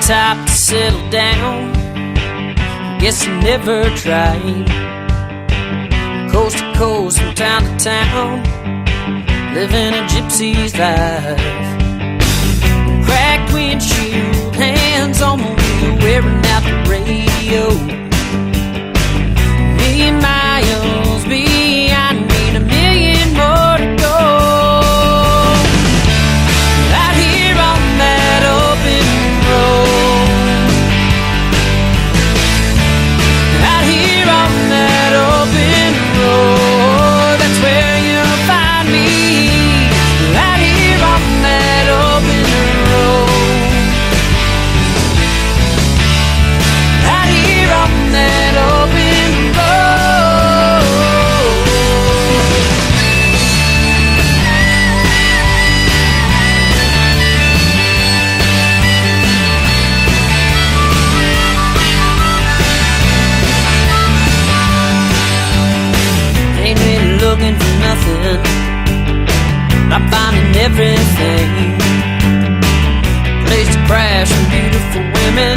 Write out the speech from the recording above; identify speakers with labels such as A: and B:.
A: type to settle down. Guess I never tried. Coast to coast, from town to town, living a gypsy's life. Cracked windshield, hands on the wheel, wearing out the radio. Million miles behind me, and a million more to go. Out here on that open road, out here on that open road, that's where you'll find me. Out here on that open road, out here on that open road. Ain't really looking for nothing, I'm finding everything. Place to crash, some beautiful women,